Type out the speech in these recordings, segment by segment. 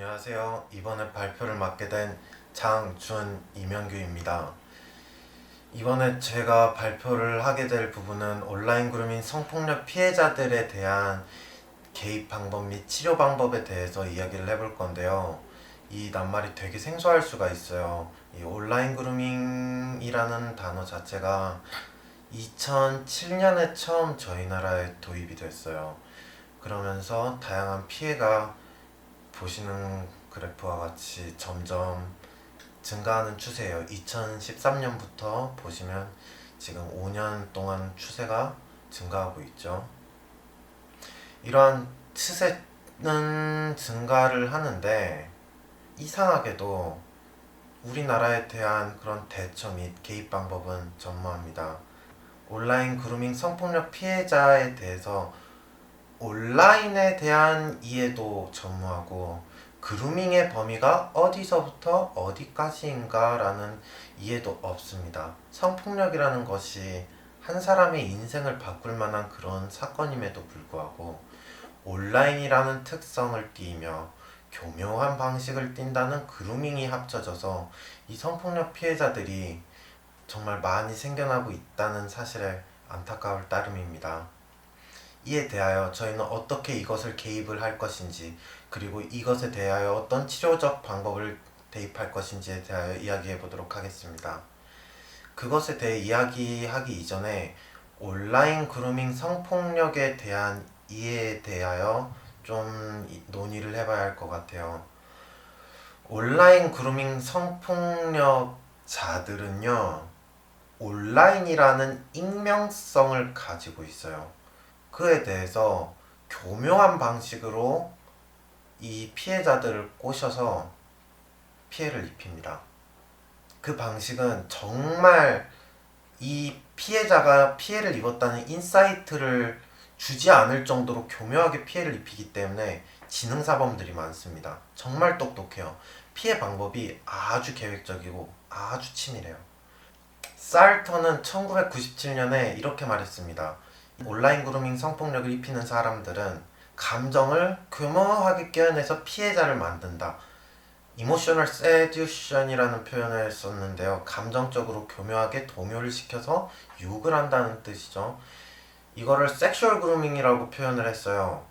안녕하세요. 이번에 발표를 맡게 된 장준이명규입니다. 이번에 제가 발표를 하게 될 부분은 온라인 그루밍 성폭력 피해자들에 대한 개입 방법 및 치료 방법에 대해서 이야기를 해볼 건데요. 이 낱말이 되게 생소할 수가 있어요. 이 온라인 그루밍이라는 단어 자체가 2007년에 처음 저희 나라에 도입이 됐어요. 그러면서 다양한 피해가 보시는 그래프와 같이 점점 증가하는 추세예요. 2013년부터 보시면 지금 5년 동안 추세가 증가하고 있죠. 이러한 추세는 증가를 하는데 이상하게도 우리나라에 대한 그런 대처 및 개입 방법은 전무합니다. 온라인 그루밍 성폭력 피해자에 대해서 온라인에 대한 이해도 전무하고 그루밍의 범위가 어디서부터 어디까지인가 라는 이해도 없습니다. 성폭력이라는 것이 한 사람의 인생을 바꿀 만한 그런 사건임에도 불구하고 온라인이라는 특성을 띠며 교묘한 방식을 띈다는 그루밍이 합쳐져서 이 성폭력 피해자들이 정말 많이 생겨나고 있다는 사실에 안타까울 따름입니다. 이에 대하여 저희는 어떻게 이것을 개입을 할 것인지, 그리고 이것에 대하여 어떤 치료적 방법을 대입할 것인지에 대하여 이야기해 보도록 하겠습니다. 그것에 대해 이야기하기 이전에 온라인 그루밍 성폭력에 대한 이해에 대하여 좀 논의를 해봐야 할 것 같아요. 온라인 그루밍 성폭력자들은요, 온라인이라는 익명성을 가지고 있어요. 그에 대해서 교묘한 방식으로 이 피해자들을 꼬셔서 피해를 입힙니다. 그 방식은 정말 이 피해자가 피해를 입었다는 인사이트를 주지 않을 정도로 교묘하게 피해를 입히기 때문에 지능사범들이 많습니다. 정말 똑똑해요. 피해 방법이 아주 계획적이고 아주 치밀해요. 살터는 1997년에 이렇게 말했습니다. 온라인 그루밍 성폭력을 입히는 사람들은 감정을 교묘하게 껴내서 피해자를 만든다. 이모셔널 세듀션이라는 표현을 썼는데요. 감정적으로 교묘하게 동요를 시켜서 유혹을 한다는 뜻이죠. 이거를 섹슈얼 그루밍이라고 표현을 했어요.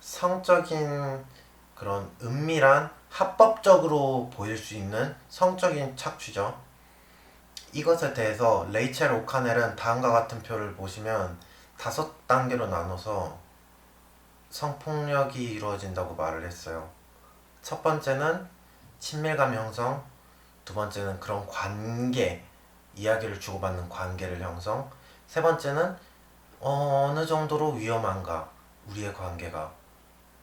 성적인 그런 은밀한 합법적으로 보일 수 있는 성적인 착취죠. 이것에 대해서 레이첼 오카넬은 다음과 같은 표를 보시면 5단계로 나눠서 성폭력이 이루어진다고 말을 했어요. 첫 번째는 친밀감 형성, 두 번째는 그런 관계, 이야기를 주고받는 관계를 형성, 세 번째는 어느 정도로 위험한가, 우리의 관계가.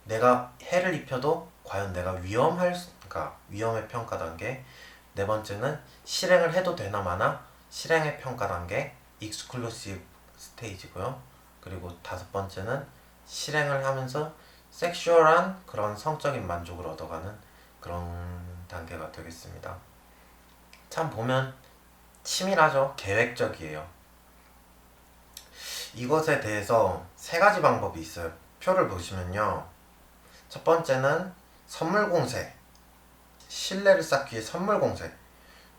내가 해를 입혀도 과연 내가 위험할까, 위험의 평가 단계. 네 번째는 실행을 해도 되나 마나, 실행의 평가 단계, 익스클루시브 스테이지고요. 그리고 다섯 번째는 실행을 하면서 섹슈얼한 그런 성적인 만족을 얻어가는 그런 단계가 되겠습니다. 참 보면 치밀하죠. 계획적이에요. 이것에 대해서 세 가지 방법이 있어요. 표를 보시면요. 첫 번째는 선물 공세, 신뢰를 쌓기 위해 선물 공세.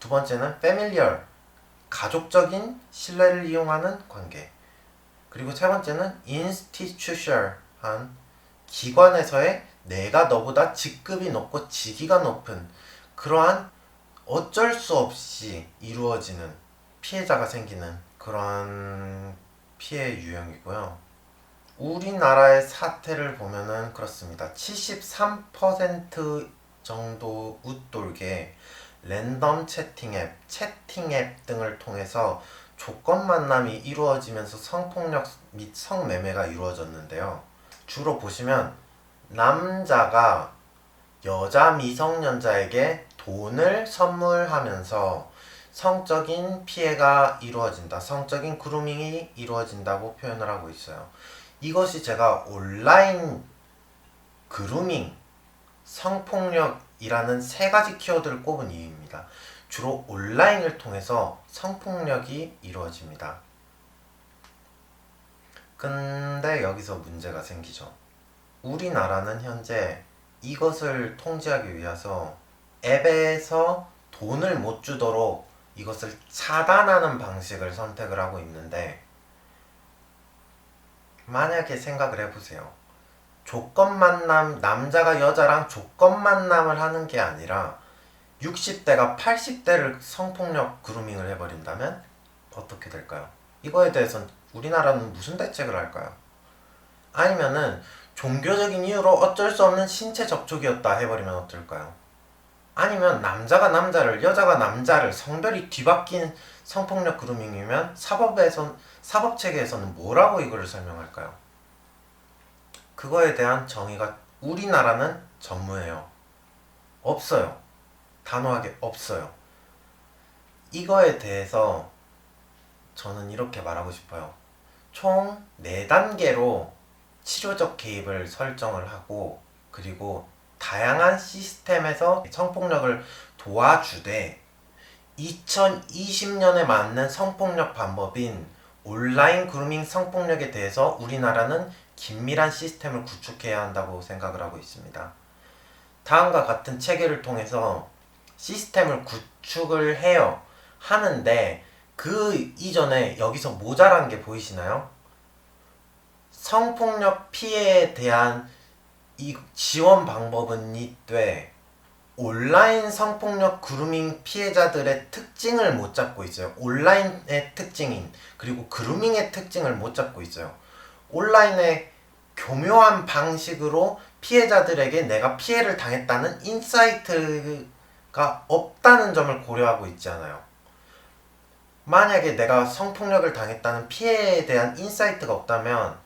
두 번째는 패밀리얼, 가족적인 신뢰를 이용하는 관계. 그리고 세 번째는 인스티튜셜한, 기관에서의 내가 너보다 직급이 높고 직위가 높은 그러한 어쩔 수 없이 이루어지는 피해자가 생기는 그러한 피해 유형이고요. 우리나라의 사태를 보면은 그렇습니다. 73% 정도 웃돌게 랜덤 채팅 앱 등을 통해서 조건 만남이 이루어지면서 성폭력 및 성매매가 이루어졌는데요. 주로 보시면 남자가 여자 미성년자에게 돈을 선물하면서 성적인 피해가 이루어진다, 성적인 그루밍이 이루어진다고 표현을 하고 있어요. 이것이 제가 온라인 그루밍, 성폭력이라는 세 가지 키워드를 꼽은 이유입니다. 주로 온라인을 통해서 성폭력이 이루어집니다. 근데 여기서 문제가 생기죠. 우리나라는 현재 이것을 통제하기 위해서 앱에서 돈을 못 주도록 이것을 차단하는 방식을 선택을 하고 있는데, 만약에 생각을 해보세요. 조건 만남, 남자가 여자랑 조건 만남을 하는 게 아니라 60대가 80대를 성폭력 그루밍을 해버린다면 어떻게 될까요? 이거에 대해서는 우리나라는 무슨 대책을 할까요? 아니면은 종교적인 이유로 어쩔 수 없는 신체 접촉이었다 해버리면 어떨까요? 아니면 남자가 남자를, 여자가 남자를, 성별이 뒤바뀐 성폭력 그루밍이면 사법 체계에서는 뭐라고 이거를 설명할까요? 그거에 대한 정의가 우리나라는 전무해요. 없어요. 단호하게 없어요. 이거에 대해서 저는 이렇게 말하고 싶어요. 총 4단계로 치료적 개입을 설정을 하고, 그리고 다양한 시스템에서 성폭력을 도와주되 2020년에 맞는 성폭력 방법인 온라인 그루밍 성폭력에 대해서 우리나라는 긴밀한 시스템을 구축해야 한다고 생각을 하고 있습니다. 다음과 같은 체계를 통해서 시스템을 구축을 해요. 하는데 그 이전에 여기서 모자란 게 보이시나요? 성폭력 피해에 대한 이 지원 방법은 이때 온라인 성폭력 그루밍 피해자들의 특징을 못 잡고 있어요. 온라인의 특징인, 그리고 그루밍의 특징을 못 잡고 있어요. 온라인의 교묘한 방식으로 피해자들에게 내가 피해를 당했다는 인사이트가 없다는 점을 고려하고 있지 않아요. 만약에 내가 성폭력을 당했다는 피해에 대한 인사이트가 없다면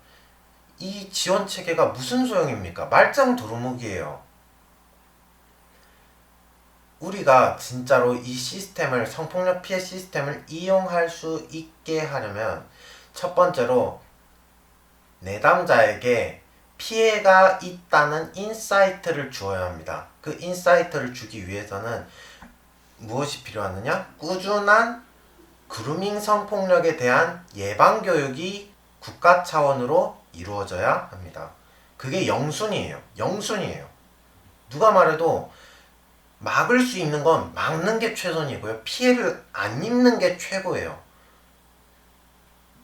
이 지원 체계가 무슨 소용입니까? 말짱 도루묵이에요. 우리가 진짜로 이 시스템을, 성폭력 피해 시스템을 이용할 수 있게 하려면 첫 번째로 내담자에게 피해가 있다는 인사이트를 주어야 합니다. 그 인사이트를 주기 위해서는 무엇이 필요하느냐? 꾸준한 그루밍 성폭력에 대한 예방교육이 국가 차원으로 이루어져야 합니다. 그게 영순이에요. 영순이에요. 누가 말해도 막을 수 있는 건 막는 게 최선이고요. 피해를 안 입는 게 최고예요.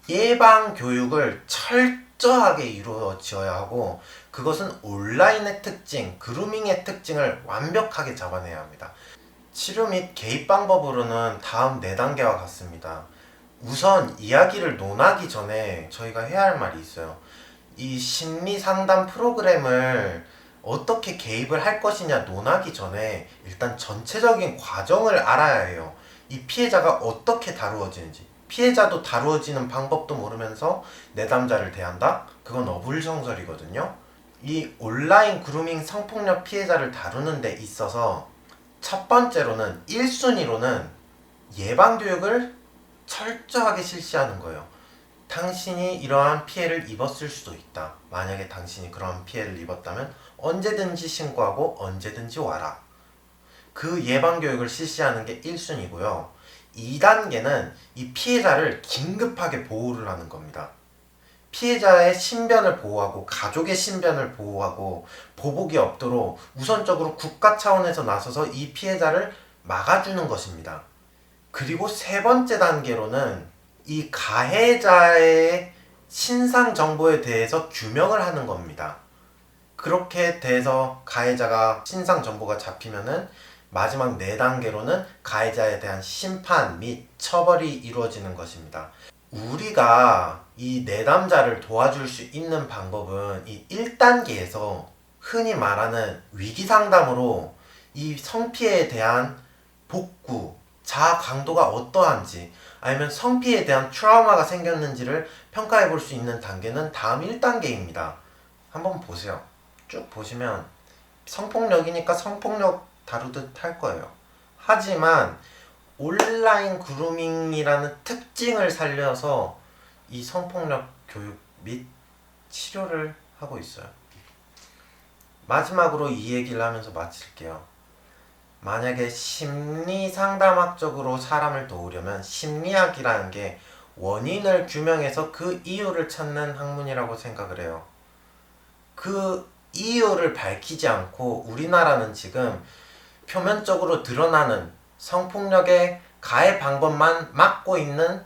예방 교육을 철저하게 이루어져야 하고, 그것은 온라인의 특징, 그루밍의 특징을 완벽하게 잡아내야 합니다. 치료 및 개입 방법으로는 다음 4단계와 같습니다. 우선 이야기를 논하기 전에 저희가 해야 할 말이 있어요. 이 심리 상담 프로그램을 어떻게 개입을 할 것이냐 논하기 전에 일단 전체적인 과정을 알아야 해요. 이 피해자가 어떻게 다루어지는지, 피해자도 다루어지는 방법도 모르면서 내담자를 대한다? 그건 어불성설이거든요. 이 온라인 그루밍 성폭력 피해자를 다루는 데 있어서 첫 번째로는 1순위로는 예방교육을 철저하게 실시하는 거예요. 당신이 이러한 피해를 입었을 수도 있다. 만약에 당신이 그러한 피해를 입었다면 언제든지 신고하고 언제든지 와라. 그 예방교육을 실시하는 게 1순위고요. 2단계는 이 피해자를 긴급하게 보호를 하는 겁니다. 피해자의 신변을 보호하고 가족의 신변을 보호하고 보복이 없도록 우선적으로 국가 차원에서 나서서 이 피해자를 막아주는 것입니다. 그리고 3번째 단계로는 이 가해자의 신상 정보에 대해서 규명을 하는 겁니다. 그렇게 돼서 가해자가 신상 정보가 잡히면은 마지막 4단계로는 가해자에 대한 심판 및 처벌이 이루어지는 것입니다. 우리가 이 내담자를 도와줄 수 있는 방법은 이 1단계에서 흔히 말하는 위기상담으로 이 성피해에 대한 복구, 자아 강도가 어떠한지, 아니면 성피해에 대한 트라우마가 생겼는지를 평가해 볼 수 있는 단계는 다음 1단계입니다. 한번 보세요. 쭉 보시면 성폭력이니까 성폭력 다루듯 할 거예요. 하지만 온라인 그루밍이라는 특징을 살려서 이 성폭력 교육 및 치료를 하고 있어요. 마지막으로 이 얘기를 하면서 마칠게요. 만약에 심리 상담학적으로 사람을 도우려면 심리학이라는 게 원인을 규명해서 그 이유를 찾는 학문이라고 생각을 해요. 그 이유를 밝히지 않고 우리나라는 지금 표면적으로 드러나는 성폭력의 가해 방법만 막고 있는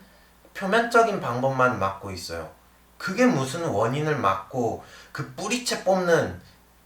표면적인 방법만 막고 있어요. 그게 무슨 원인을 막고 그 뿌리채 뽑는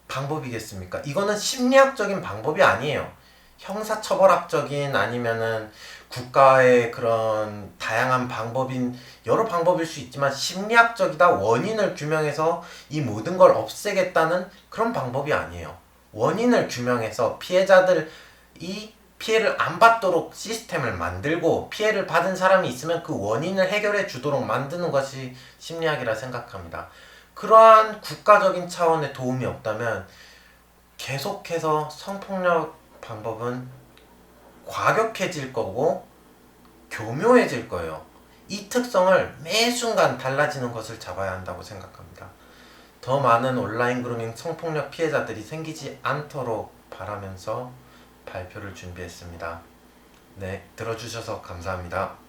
방법이겠습니까? 이거는 심리학적인 방법이 아니에요. 형사처벌학적인 아니면은 국가의 그런 다양한 방법인 여러 방법일 수 있지만 심리학적이다 원인을 규명해서 이 모든 걸 없애겠다는 그런 방법이 아니에요. 원인을 규명해서 피해자들이 피해를 안 받도록 시스템을 만들고 피해를 받은 사람이 있으면 그 원인을 해결해 주도록 만드는 것이 심리학이라 생각합니다. 그러한 국가적인 차원의 도움이 없다면 계속해서 성폭력 방법은 과격해질 거고 교묘해질 거예요. 이 특성을 매 순간 달라지는 것을 잡아야 한다고 생각합니다. 더 많은 온라인 그루밍 성폭력 피해자들이 생기지 않도록 바라면서 발표를 준비했습니다. 네, 들어주셔서 감사합니다.